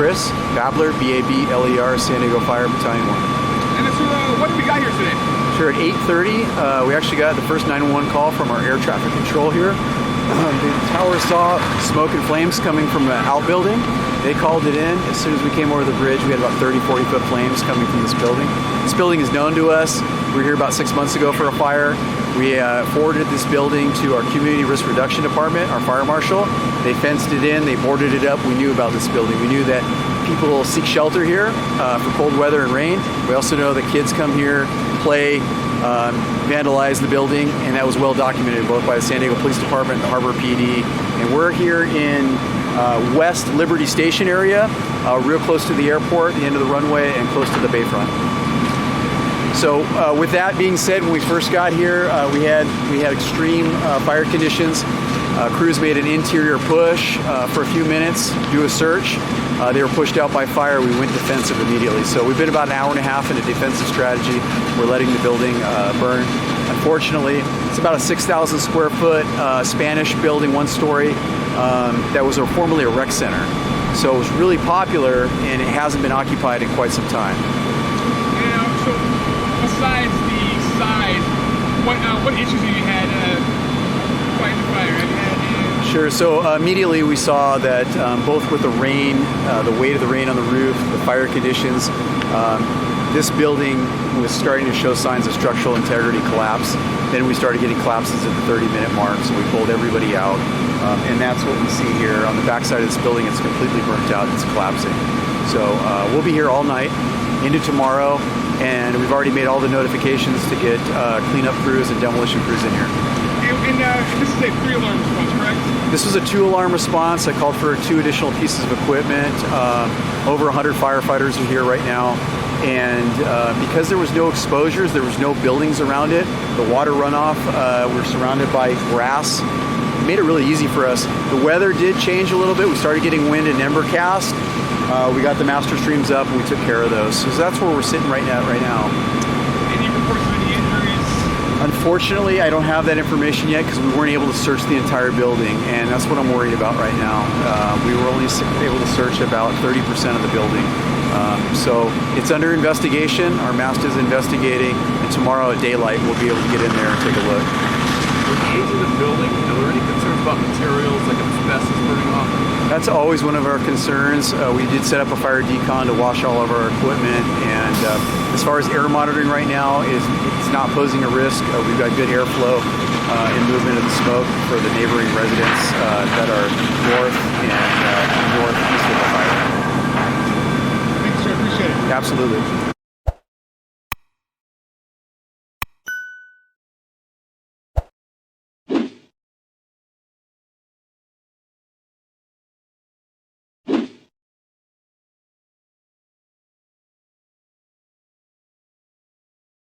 Chris, Babler, B-A-B-L-E-R, San Diego Fire Battalion 1. And so, what did we got here today? Sure, at 8:30, we actually got the first 911 call from our air traffic control here. The tower saw smoke and flames coming from an outbuilding. They called it in. As soon as we came over the bridge, we had about 30, 40-foot flames coming from this building. This building is known to us. We were here about 6 months ago for a fire. We forwarded this building to our Community Risk Reduction Department, our fire marshal. They fenced it in, they boarded it up. We knew about this building. We knew that people seek shelter here for cold weather and rain. We also know that kids come here, play, vandalize the building, and that was well documented both by the San Diego Police Department and the Harbor PD. And we're here in West Liberty Station area, real close to the airport, the end of the runway, and close to the bayfront. So with that being said, when we first got here, we had extreme fire conditions. Crews made an interior push for a few minutes, do a search. They were pushed out by fire. We went defensive immediately. So we've been about an hour and a half in a defensive strategy. We're letting the building burn. Unfortunately, it's about a 6,000 square foot Spanish building, one story, that was formerly a rec center. So it was really popular, and it hasn't been occupied in quite some time. So besides the size, what issues have you had fighting the fire? Sure. So immediately we saw that both with the rain, the weight of the rain on the roof, the fire conditions, this building was starting to show signs of structural integrity collapse. Then we started getting collapses at the 30-minute mark, so we pulled everybody out. And that's what we see here. On the backside of this building, it's completely burnt out. It's collapsing. So we'll be here all night into tomorrow, and we've already made all the notifications to get cleanup crews and demolition crews in here. And this is a 3-alarm response, correct? This was a 2-alarm response. I called for 2 additional pieces of equipment. Over 100 firefighters are here right now. And because there was no exposures, there was no buildings around it, the water runoff, we're surrounded by grass. It made it really easy for us. The weather did change a little bit. We started getting wind and ember cast. We got the master streams up and we took care of those. So that's where we're sitting right now. Any reports of any injuries? Unfortunately, I don't have that information yet because we weren't able to search the entire building, and that's what I'm worried about right now. We were only able to search about 30% of the building. So it's under investigation. Our MAST is investigating, and tomorrow at daylight we'll be able to get in there and take a look. With the age of the building, are there any concerns about materials like asbestos burning off? That's always one of our concerns. We did set up a fire decon to wash all of our equipment, and as far as air monitoring right now, it's not posing a risk. We've got good airflow and movement of the smoke for the neighboring residents that are north and northeast of the fire. Thanks, sir. Appreciate it. Absolutely.